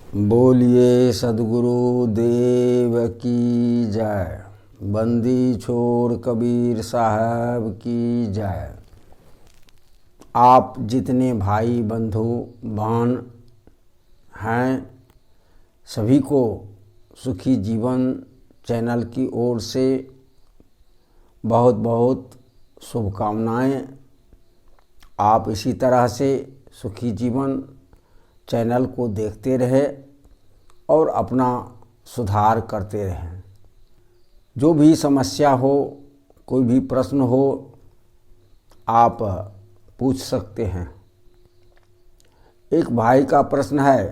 बोलिए सद्गुरु देव की जय। बंदी छोड़ कबीर साहब की जय। आप जितने भाई बंधु बहन हैं सभी को सुखी जीवन चैनल की ओर से बहुत बहुत शुभकामनाएं। आप इसी तरह से सुखी जीवन चैनल को देखते रहे और अपना सुधार करते रहें। जो भी समस्या हो, कोई भी प्रश्न हो, आप पूछ सकते हैं। एक भाई का प्रश्न है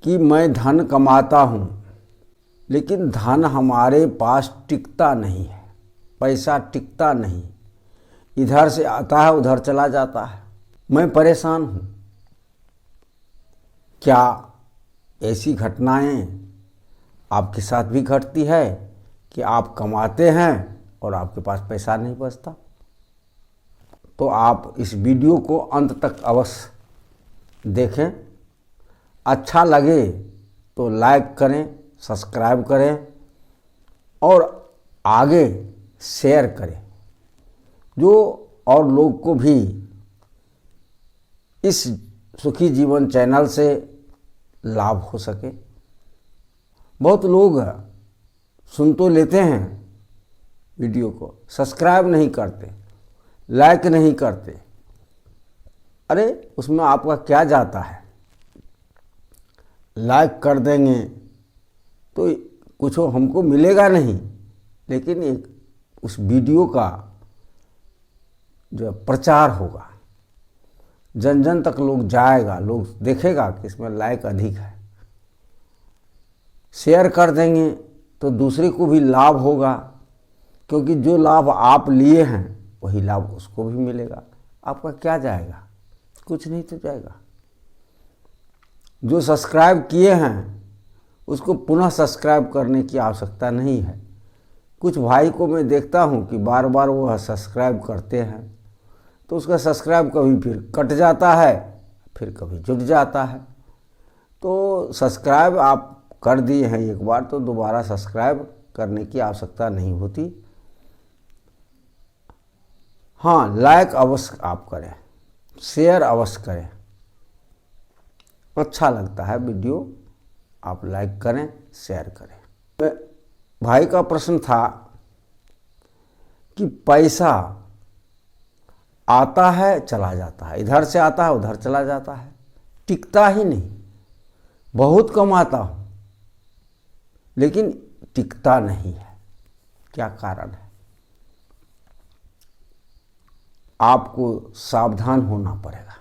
कि मैं धन कमाता हूँ लेकिन धन हमारे पास टिकता नहीं है, पैसा टिकता नहीं, इधर से आता है उधर चला जाता है, मैं परेशान हूँ। क्या ऐसी घटनाएं आपके साथ भी घटती है कि आप कमाते हैं और आपके पास पैसा नहीं बचता? तो आप इस वीडियो को अंत तक अवश्य देखें। अच्छा लगे तो लाइक करें, सब्सक्राइब करें और आगे शेयर करें, जो और लोग को भी इस सुखी जीवन चैनल से लाभ हो सके। बहुत लोग सुन तो लेते हैं वीडियो को, सब्सक्राइब नहीं करते, लाइक नहीं करते। अरे उसमें आपका क्या जाता है? लाइक कर देंगे तो कुछ हमको मिलेगा नहीं, लेकिन एक उस वीडियो का जो प्रचार होगा, जन जन तक लोग जाएगा, लोग देखेगा कि इसमें लाइक अधिक है। शेयर कर देंगे तो दूसरे को भी लाभ होगा, क्योंकि जो लाभ आप लिए हैं वही लाभ उसको भी मिलेगा। आपका क्या जाएगा? कुछ नहीं तो जाएगा। जो सब्सक्राइब किए हैं उसको पुनः सब्सक्राइब करने की आवश्यकता नहीं है। कुछ भाई को मैं देखता हूँ कि बार बार वह सब्सक्राइब करते हैं, तो उसका सब्सक्राइब कभी फिर कट जाता है, फिर कभी जुट जाता है। तो सब्सक्राइब आप कर दिए हैं एक बार तो दोबारा सब्सक्राइब करने की आवश्यकता नहीं होती। हाँ, लाइक अवश्य आप करें, शेयर अवश्य करें। अच्छा लगता है वीडियो, आप लाइक करें, शेयर करें। भाई का प्रश्न था कि पैसा आता है चला जाता है, इधर से आता है उधर चला जाता है, टिकता ही नहीं। बहुत कमाता हूँ लेकिन टिकता नहीं है, क्या कारण है? आपको सावधान होना पड़ेगा।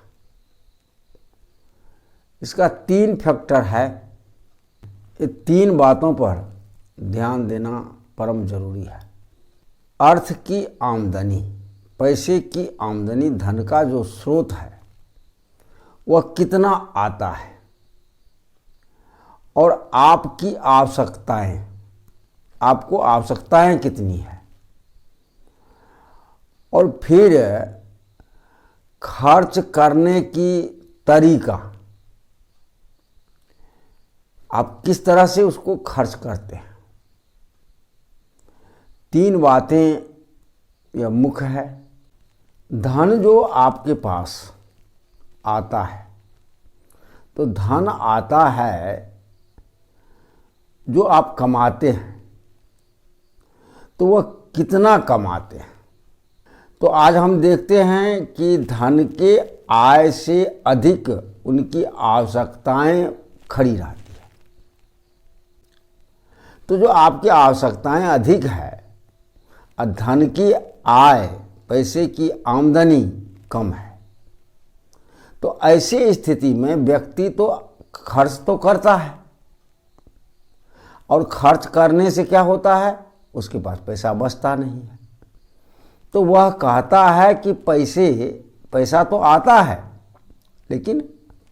इसका 3 फैक्टर है। ये 3 बातों पर ध्यान देना परम जरूरी है। अर्थ की आमदनी, पैसे की आमदनी, धन का जो स्रोत है वह कितना आता है, और आपकी आवश्यकताएं, आपको आवश्यकताएं कितनी है, और फिर खर्च करने की तरीका, आप किस तरह से उसको खर्च करते हैं। 3 बातें यह मुख्य है। धन जो आपके पास आता है, तो धन आता है जो आप कमाते हैं, तो वह कितना कमाते हैं। तो आज हम देखते हैं कि धन के आय से अधिक उनकी आवश्यकताएं खड़ी रहती है। तो जो आपकी आवश्यकताएं अधिक है और धन की आय, पैसे की आमदनी कम है, तो ऐसी स्थिति में व्यक्ति तो खर्च तो करता है, और खर्च करने से क्या होता है? उसके पास पैसा बचता नहीं है। तो वह कहता है कि पैसा तो आता है लेकिन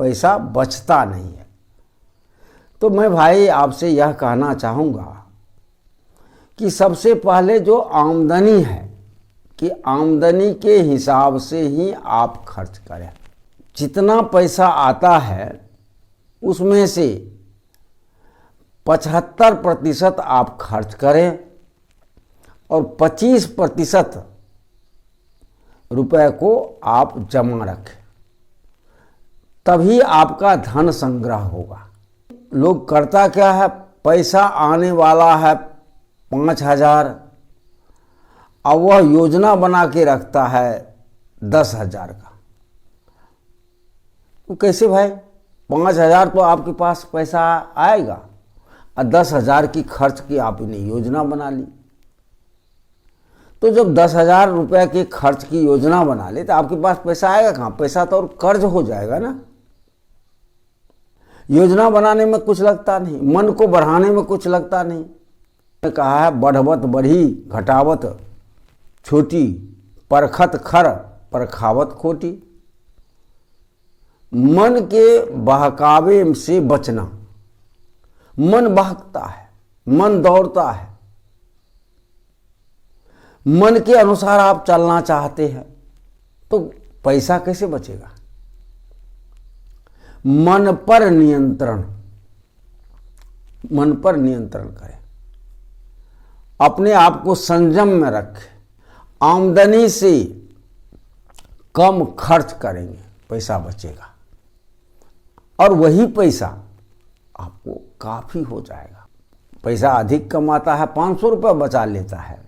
पैसा बचता नहीं है। तो मैं भाई आपसे यह कहना चाहूँगा कि सबसे पहले जो आमदनी है, कि आमदनी के हिसाब से ही आप खर्च करें। जितना पैसा आता है उसमें से 75% आप खर्च करें और 25% रुपए को आप जमा रखें, तभी आपका धन संग्रह होगा। लोग करता क्या है, पैसा आने वाला है 5,000, अब वह योजना बना के रखता है 10,000 का। तो कैसे भाई, 5,000 तो आपके पास पैसा आएगा और 10,000 की खर्च की आपने योजना बना ली। तो जब 10,000 रुपये के खर्च की योजना बना ले तो आपके पास पैसा आएगा कहाँ? पैसा तो और कर्ज हो जाएगा ना। योजना बनाने में कुछ लगता नहीं, मन को बढ़ाने में कुछ लगता नहीं। कहा है बढ़वत बढ़ी घटावत छोटी, परखत खर परखावत खोटी। मन के बहकावे से बचना। मन बहकता है, मन दौड़ता है, मन के अनुसार आप चलना चाहते हैं तो पैसा कैसे बचेगा? मन पर नियंत्रण, मन पर नियंत्रण करें, अपने आप को संयम में रखें, आमदनी से कम खर्च करेंगे, पैसा बचेगा और वही पैसा आपको काफी हो जाएगा। पैसा अधिक कमाता है 500 रुपये बचा लेता है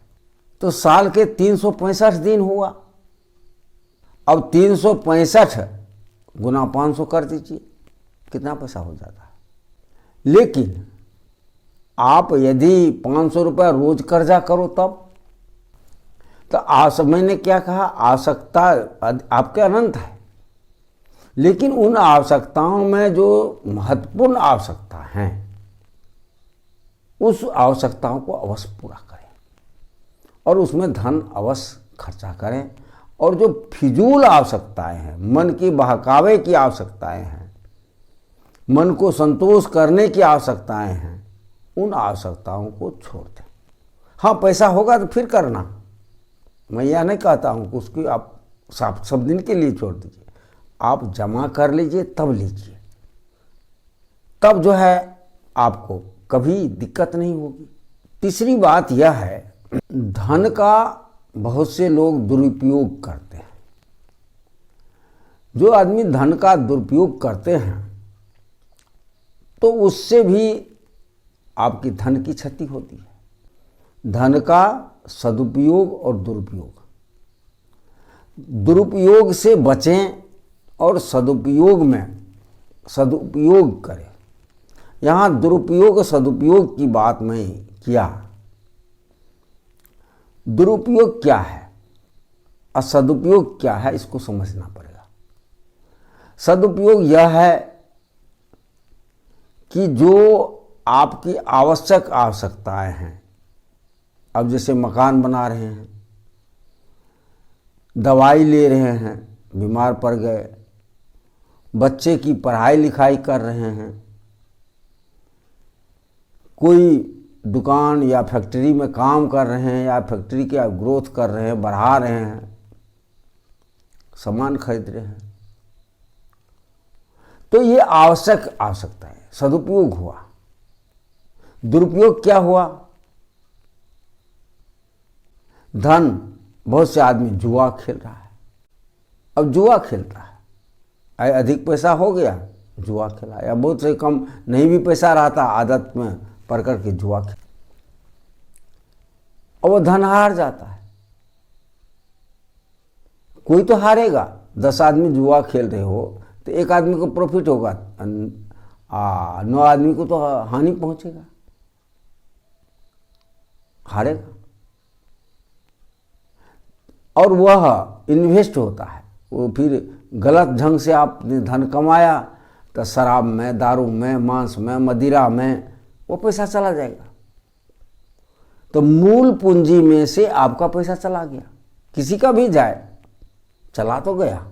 तो साल के 365 दिन हुआ। अब 365 गुना 500 कर दीजिए, कितना पैसा हो जाता है। लेकिन आप यदि 500 रुपये रोज कर्जा करो तब तो मैंने क्या कहा, आवश्यकता आपके अनंत है, लेकिन उन आवश्यकताओं में जो महत्वपूर्ण आवश्यकता हैं उस आवश्यकताओं को अवश्य पूरा करें और उसमें धन अवश्य खर्चा करें। और जो फिजूल आवश्यकताएं हैं, मन की बहकावे की आवश्यकताएं हैं, मन को संतोष करने की आवश्यकताएं हैं, उन आवश्यकताओं को छोड़ दें। हाँ, पैसा होगा तो फिर करना, मैं यह नहीं कहता हूँ कि उसकी आप सब दिन के लिए छोड़ दीजिए। आप जमा कर लीजिए तब लीजिए, तब जो है आपको कभी दिक्कत नहीं होगी। तीसरी बात यह है, धन का बहुत से लोग दुरुपयोग करते हैं। जो आदमी धन का दुरुपयोग करते हैं तो उससे भी आपकी धन की क्षति होती है। धन का सदुपयोग और दुरुपयोग, दुरुपयोग से बचें और सदुपयोग में सदुपयोग करें। यहाँ दुरुपयोग सदुपयोग की बात मैं किया। दुरुपयोग क्या है और सदुपयोग क्या है, इसको समझना पड़ेगा। सदुपयोग यह है कि जो आपकी आवश्यक आवश्यकताएं हैं, अब जैसे मकान बना रहे हैं, दवाई ले रहे हैं, बीमार पड़ गए, बच्चे की पढ़ाई लिखाई कर रहे हैं, कोई दुकान या फैक्ट्री में काम कर रहे हैं या फैक्ट्री का ग्रोथ कर रहे हैं, बढ़ा रहे हैं, सामान खरीद रहे हैं, तो ये आवश्यक आवश्यकता है, सदुपयोग हुआ। दुरुपयोग क्या हुआ? धन, बहुत से आदमी जुआ खेल रहा है। अब जुआ खेलता है, अधिक पैसा हो गया जुआ खेला, या बहुत से कम नहीं भी पैसा रहता, आदत में पड़ करके जुआ खेल, और वो धन हार जाता है। कोई तो हारेगा। 10 आदमी जुआ खेल रहे हो तो एक आदमी को प्रॉफिट होगा, 9 आदमी को तो हानि पहुंचेगा, हारेगा। और वह इन्वेस्ट होता है, वो फिर गलत ढंग से आपने धन कमाया तो शराब में, दारू में, मांस में, मदिरा में वो पैसा चला जाएगा। तो मूल पूंजी में से आपका पैसा चला गया। किसी का भी जाए, चला तो गया,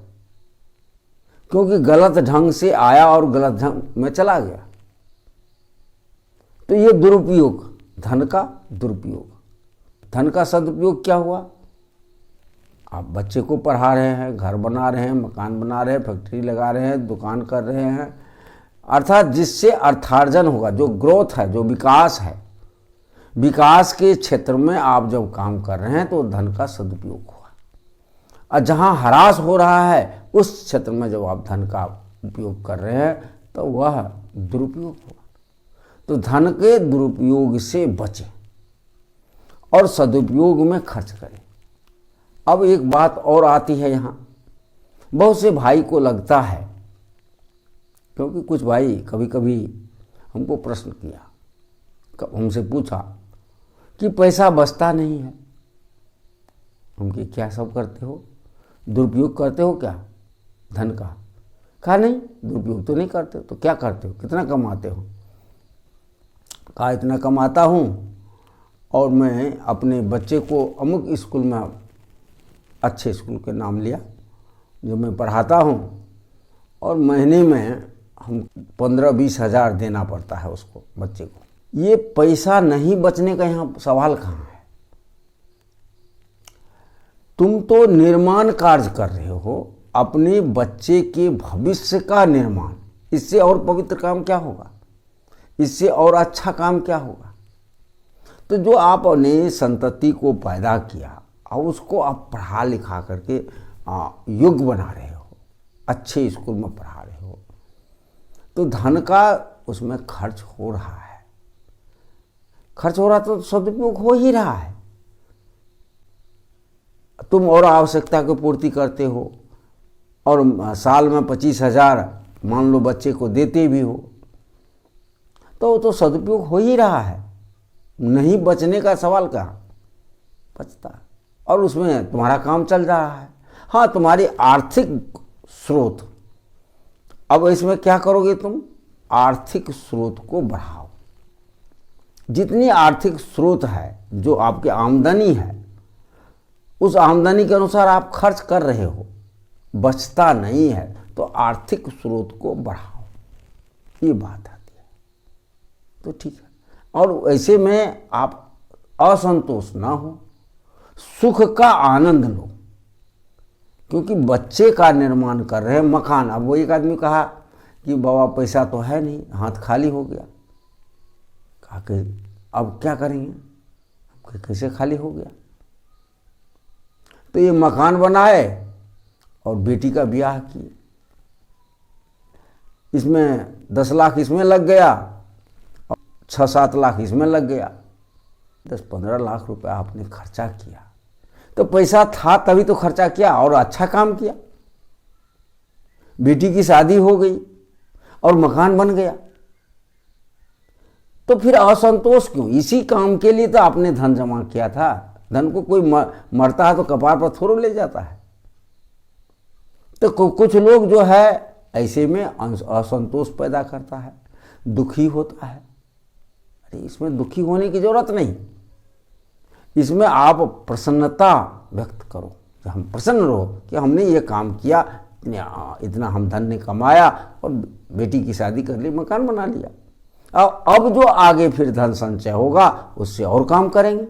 क्योंकि गलत ढंग से आया और गलत ढंग में चला गया। तो ये दुरुपयोग, धन का दुरुपयोग। धन का सदुपयोग क्या हुआ? आप बच्चे को पढ़ा रहे हैं, घर बना रहे हैं, मकान बना रहे हैं, फैक्ट्री लगा रहे हैं, दुकान कर रहे हैं, अर्थात जिससे अर्थार्जन होगा, जो ग्रोथ है, जो विकास है, विकास के क्षेत्र में आप जब काम कर रहे हैं तो धन का सदुपयोग होगा। और जहाँ ह्रास हो रहा है उस क्षेत्र में जब आप धन का उपयोग कर रहे हैं तो वह दुरुपयोग होगा। तो धन के दुरुपयोग से बचें और सदुपयोग में खर्च करें। अब एक बात और आती है यहाँ, बहुत से भाई को लगता है, क्योंकि कुछ भाई कभी कभी हमको प्रश्न किया, हमसे पूछा कि पैसा बचता नहीं है, हम कि क्या सब करते हो, दुरुपयोग करते हो क्या धन का? कहा नहीं, दुरुपयोग तो नहीं करते। तो क्या करते हो, कितना कमाते हो? कहा इतना कमाता हूँ और मैं अपने बच्चे को अमुक स्कूल में, अच्छे स्कूल के नाम लिया, जो मैं पढ़ाता हूँ, और महीने में हम 15-20 हज़ार देना पड़ता है उसको, बच्चे को। ये पैसा नहीं बचने का यहाँ सवाल कहाँ है? तुम तो निर्माण कार्य कर रहे हो, अपने बच्चे के भविष्य का निर्माण। इससे और पवित्र काम क्या होगा, इससे और अच्छा काम क्या होगा? तो जो आपने संतति को पैदा किया और उसको आप पढ़ा लिखा करके योग्य बना रहे हो, अच्छे स्कूल में पढ़ा रहे हो, तो धन का उसमें खर्च हो रहा है। खर्च हो रहा तो सदुपयोग हो ही रहा है। तुम और आवश्यकता की पूर्ति करते हो और साल में 25,000 मान लो बच्चे को देते भी हो, तो सदुपयोग हो ही रहा है। नहीं बचने का सवाल कहाँ बचता, और उसमें तुम्हारा काम चल रहा है। हाँ, तुम्हारी आर्थिक स्रोत, अब इसमें क्या करोगे तुम? आर्थिक स्रोत को बढ़ाओ। जितनी आर्थिक स्रोत है, जो आपकी आमदनी है, उस आमदनी के अनुसार आप खर्च कर रहे हो, बचता नहीं है, तो आर्थिक स्रोत को बढ़ाओ, ये बात आती है। तो ठीक है, और ऐसे में आप असंतोष ना हो, सुख का आनंद लो, क्योंकि बच्चे का निर्माण कर रहे हैं, मकान। अब वो एक आदमी कहा कि बाबा पैसा तो है नहीं, हाथ खाली हो गया। कहा कि अब क्या करेंगे, कैसे खाली हो गया? तो ये मकान बनाए और बेटी का ब्याह किए, इसमें 10 लाख इसमें लग गया, 6-7 लाख इसमें लग गया, 10-15 लाख रुपए आपने खर्चा किया। तो पैसा था तभी तो खर्चा किया और अच्छा काम किया। बेटी की शादी हो गई और मकान बन गया, तो फिर असंतोष क्यों? इसी काम के लिए तो आपने धन जमा किया था। धन को कोई मरता है तो कपार पर थोड़ा ले जाता है। तो कुछ लोग जो है ऐसे में असंतोष पैदा करता है, दुखी होता है। अरे इसमें दुखी होने की जरूरत नहीं, इसमें आप प्रसन्नता व्यक्त करो कि हम प्रसन्न रहो कि हमने ये काम किया, इतना हम धन ने कमाया और बेटी की शादी कर ली, मकान बना लिया। अब जो आगे फिर धन संचय होगा उससे और काम करेंगे।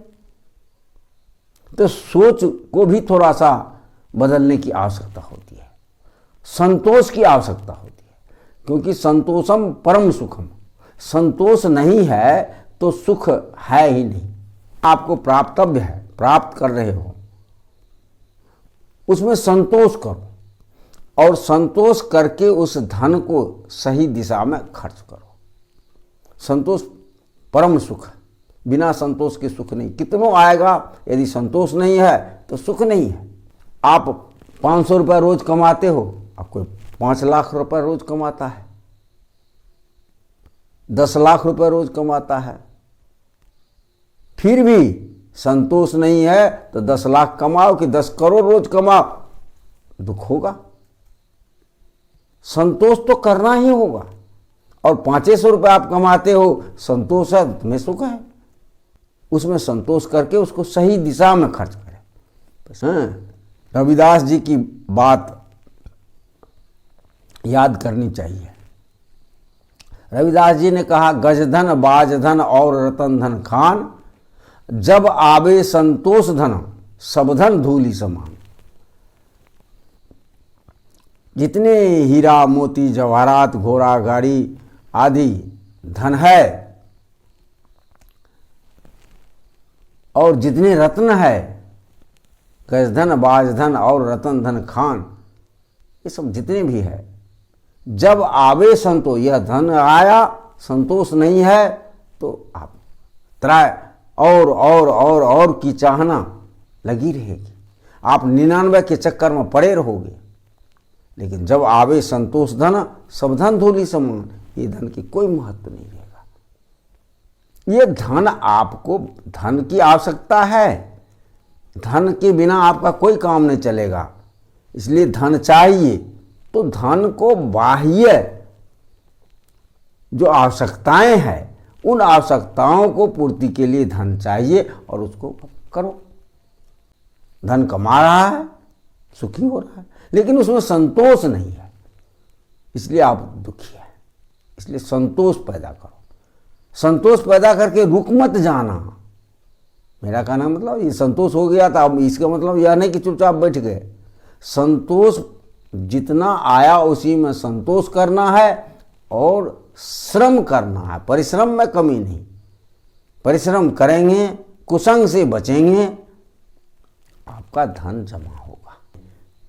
तो सोच को भी थोड़ा सा बदलने की आवश्यकता होती है, संतोष की आवश्यकता होती है, क्योंकि संतोषम परम सुखम। संतोष नहीं है तो सुख है ही नहीं। आपको प्राप्तव्य है, प्राप्त कर रहे हो, उसमें संतोष करो और संतोष करके उस धन को सही दिशा में खर्च करो। संतोष परम सुख है, बिना संतोष के सुख नहीं। कितनों आएगा, यदि संतोष नहीं है तो सुख नहीं है। आप 500 रुपये रोज कमाते हो, अब कोई 5 लाख रुपए रोज कमाता है, 10 लाख रुपए रोज कमाता है, फिर भी संतोष नहीं है तो 10 लाख कमाओ कि 10 करोड़ रोज कमाओ, दुख होगा। संतोष तो करना ही होगा। और 500 रुपये आप कमाते हो, संतोष है, तुम्हें सुख है, उसमें संतोष करके उसको सही दिशा में खर्च करें। रविदास जी की बात याद करनी चाहिए। रविदास जी ने कहा, गजधन बाजधन और रतन धन खान, जब आवे संतोष धन सब धन धूलि समान। जितने हीरा मोती जवाहरात घोड़ा गाड़ी आदि धन है और जितने रत्न है, गज धन, बाज धन और रतन धन खान, ये सब जितने भी है, जब आवे संतोष, यह धन आया संतोष नहीं है तो आप त्राय और की चाहना लगी रहेगी, आप 99 के चक्कर में पड़े रहोगे। लेकिन जब आवे संतोष धन, सब धन धूलि समान, ये धन की कोई महत्व नहीं रहेगा। ये धन, आपको धन की आवश्यकता है, धन के बिना आपका कोई काम नहीं चलेगा, इसलिए धन चाहिए। तो धन को बाह्य जो आवश्यकताएं हैं, उन आवश्यकताओं को पूर्ति के लिए धन चाहिए और उसको करो। धन कमा रहा है, सुखी हो रहा है, लेकिन उसमें संतोष नहीं है, इसलिए आप दुखी है। इसलिए संतोष पैदा करो। संतोष पैदा करके रुक मत जाना। मेरा कहना मतलब ये संतोष हो गया था, अब इसका मतलब यह नहीं कि चुपचाप बैठ गए। संतोष जितना आया उसी में संतोष करना है और श्रम करना है, परिश्रम में कमी नहीं। परिश्रम करेंगे, कुसंग से बचेंगे, आपका धन जमा होगा।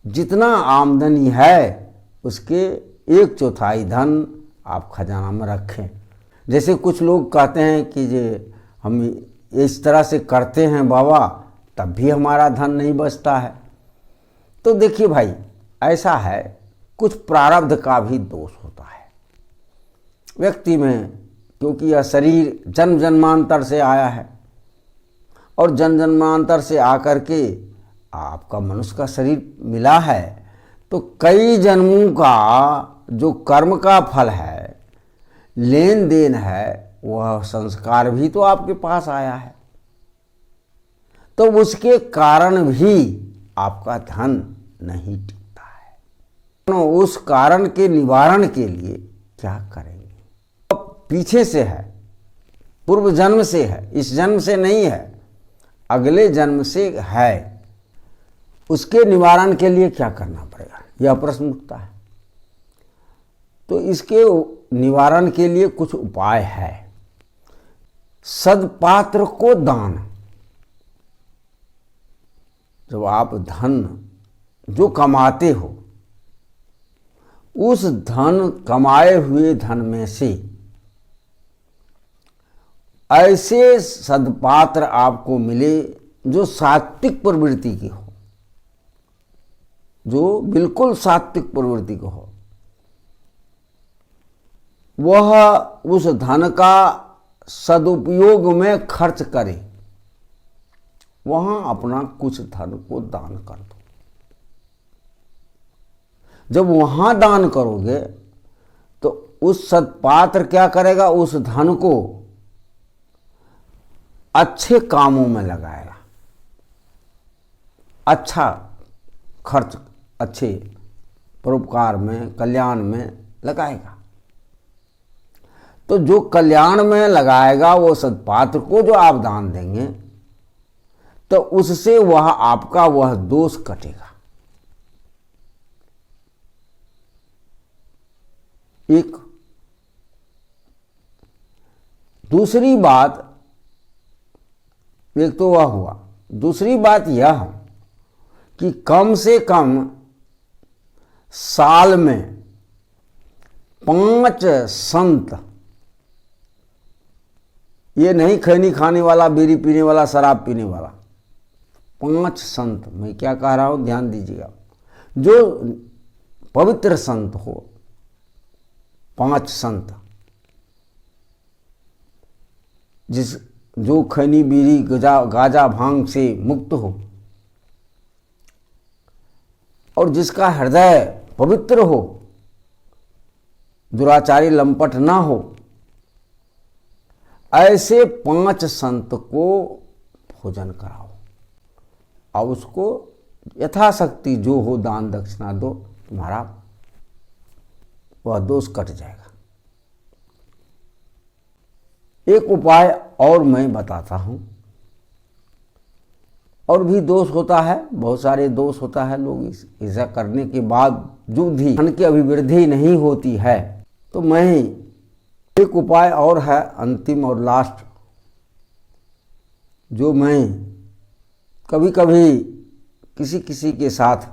जितना आमदनी है उसके 1/4 धन आप खजाना में रखें। जैसे कुछ लोग कहते हैं कि जे हम इस तरह से करते हैं बाबा तब भी हमारा धन नहीं बचता है। तो देखिए भाई, ऐसा है, कुछ प्रारब्ध का भी दोष होता है व्यक्ति में, क्योंकि यह शरीर जन्म जन्मांतर से आया है और जन्म जन्मांतर से आकर के आपका मनुष्य का शरीर मिला है। तो कई जन्मों का जो कर्म का फल है, लेन देन है, वह संस्कार भी तो आपके पास आया है। तो उसके कारण भी आपका धन नहीं टिकता है। तो उस कारण के निवारण के लिए क्या करेंगे? पीछे से है, पूर्व जन्म से है, इस जन्म से नहीं है, अगले जन्म से है। उसके निवारण के लिए क्या करना पड़ेगा, यह प्रश्न उठता है। तो इसके निवारण के लिए कुछ उपाय है। सदपात्र को दान। जब आप धन जो कमाते हो, उस धन कमाए हुए धन में से ऐसे सदपात्र आपको मिले जो सात्विक प्रवृत्ति की हो, जो बिल्कुल सात्विक प्रवृत्ति को हो, वह उस धन का सदुपयोग में खर्च करे, वहां अपना कुछ धन को दान कर दो। जब वहां दान करोगे तो उस सदपात्र क्या करेगा, उस धन को अच्छे कामों में लगाएगा, अच्छा खर्च, अच्छे परोपकार में, कल्याण में लगाएगा। तो जो कल्याण में लगाएगा वो सदपात्र को जो आप दान देंगे, तो उससे वह आपका वह दोष कटेगा। एक दूसरी बात, एक तो वह हुआ। दूसरी बात यह कि कम से कम साल में 5 संत, ये नहीं खैनी खाने वाला, बीड़ी पीने वाला, शराब पीने वाला, 5 संत, मैं क्या कह रहा हूं ध्यान दीजिएगा, जो पवित्र संत हो, 5 संत, जो खैनी बीड़ी गाजा भांग से मुक्त हो और जिसका हृदय पवित्र हो, दुराचारी लंपट ना हो, ऐसे 5 संत को भोजन कराओ और उसको यथाशक्ति जो हो दान दक्षिणा दो, तुम्हारा वह दोष कट जाएगा। एक उपाय और मैं बताता हूं, और भी दोष होता है, बहुत सारे दोष होता है। लोग ऐसा करने के बाद जो भी धन की अभिवृद्धि नहीं होती है, तो मैं एक उपाय और है, अंतिम और लास्ट, जो मैं कभी कभी किसी किसी के साथ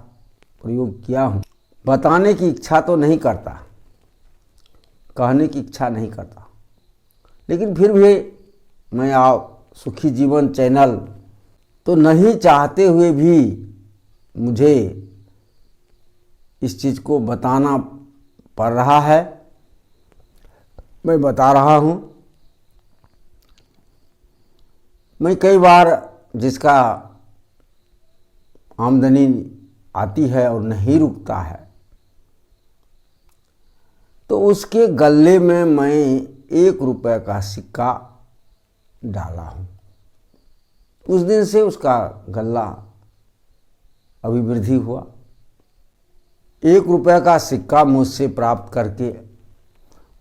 प्रयोग किया हूँ। बताने की इच्छा तो नहीं करता, कहने की इच्छा नहीं करता, लेकिन फिर भी मैं आप सुखी जीवन चैनल तो नहीं चाहते हुए भी मुझे इस चीज़ को बताना पड़ रहा है। मैं बता रहा हूँ। मैं कई बार जिसका आमदनी आती है और नहीं रुकता है, तो उसके गले में मैं 1 रुपये का सिक्का डाला हूँ। उस दिन से उसका गल्ला अभिवृद्धि हुआ। 1 रुपये का सिक्का मुझसे प्राप्त करके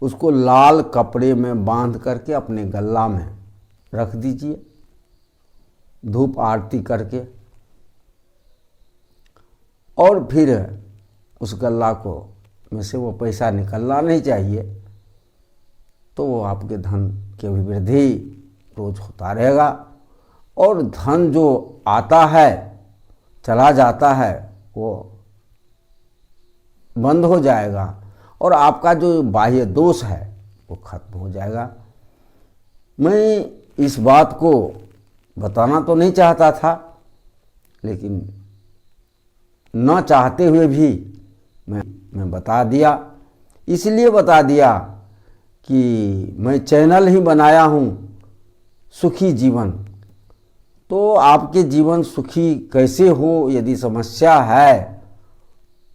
उसको लाल कपड़े में बांध करके अपने गल्ला में रख दीजिए, धूप आरती करके, और फिर उस गल्ला को में से वो पैसा निकलना नहीं चाहिए, तो वो आपके धन की अभिवृद्धि रोज होता रहेगा। और धन जो आता है चला जाता है वो बंद हो जाएगा, और आपका जो बाह्य दोष है वो खत्म हो जाएगा। मैं इस बात को बताना तो नहीं चाहता था, लेकिन न चाहते हुए भी मैं बता दिया। इसलिए बता दिया कि मैं चैनल ही बनाया हूँ सुखी जीवन। तो आपके जीवन सुखी कैसे हो, यदि समस्या है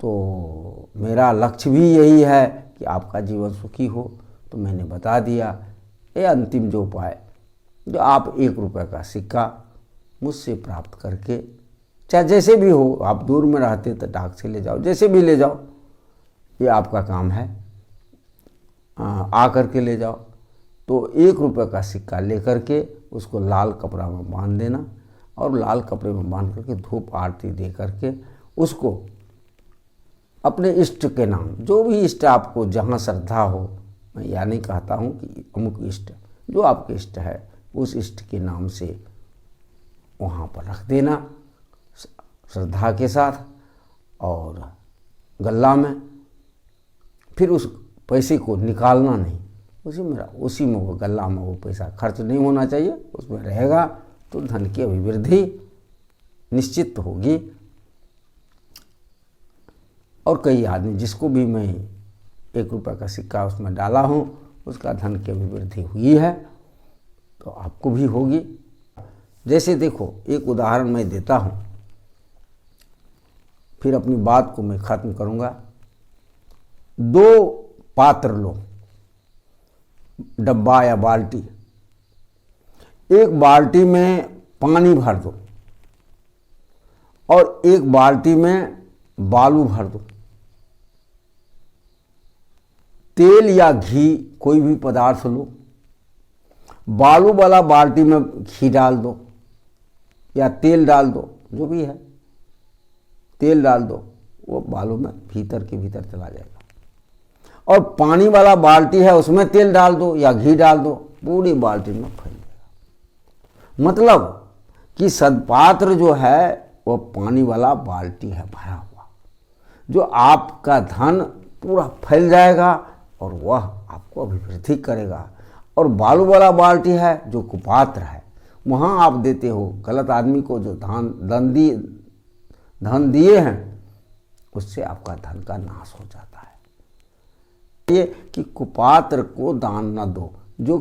तो मेरा लक्ष्य भी यही है कि आपका जीवन सुखी हो। तो मैंने बता दिया ये अंतिम जो उपाय, जो आप 1 रुपये का सिक्का मुझसे प्राप्त करके, चाहे जैसे भी हो, आप दूर में रहते तो डाक से ले जाओ, जैसे भी ले जाओ, ये आपका काम है, आ करके ले जाओ। तो 1 रुपये का सिक्का लेकर के उसको लाल कपड़ा में बांध देना, और लाल कपड़े में बांध करके धूप आरती दे करके उसको अपने इष्ट के नाम, जो भी इष्ट आपको जहाँ श्रद्धा हो, मैं यह नहीं कहता हूँ कि अमुक इष्ट, जो आपके इष्ट है उस इष्ट के नाम से वहाँ पर रख देना श्रद्धा के साथ, और गल्ला में। फिर उस पैसे को निकालना नहीं, उसी में वो गल्ला में वो पैसा खर्च नहीं होना चाहिए, उसमें रहेगा, तो धन की अभिवृद्धि निश्चित होगी। और कई आदमी जिसको भी मैं 1 रुपये का सिक्का उसमें डाला हूँ, उसका धन की अभिवृद्धि हुई है, तो आपको भी होगी। जैसे देखो, एक उदाहरण मैं देता हूँ, फिर अपनी बात को मैं ख़त्म करूँगा। 2 पात्र लो, डब्बा या बाल्टी, एक बाल्टी में पानी भर दो और एक बाल्टी में बालू भर दो। तेल या घी कोई भी पदार्थ लो, बालू वाला बाल्टी में घी डाल दो या तेल डाल दो, जो भी है तेल डाल दो, वो बालू में भीतर के भीतर चला जाएगा। और पानी वाला बाल्टी है, उसमें तेल डाल दो या घी डाल दो, पूरी बाल्टी में फैल जाएगा। मतलब कि सदपात्र जो है वो पानी वाला बाल्टी है भरा हुआ, जो आपका धन पूरा फैल जाएगा और वह आपको अभिवृद्धि करेगा। और बालू वाला बाल्टी है जो कुपात्र है, वहाँ आप देते हो गलत आदमी को, जो धन दिए हैं, उससे आपका धन का नाश हो जाता है। ये कि कुपात्र को दान न दो, जो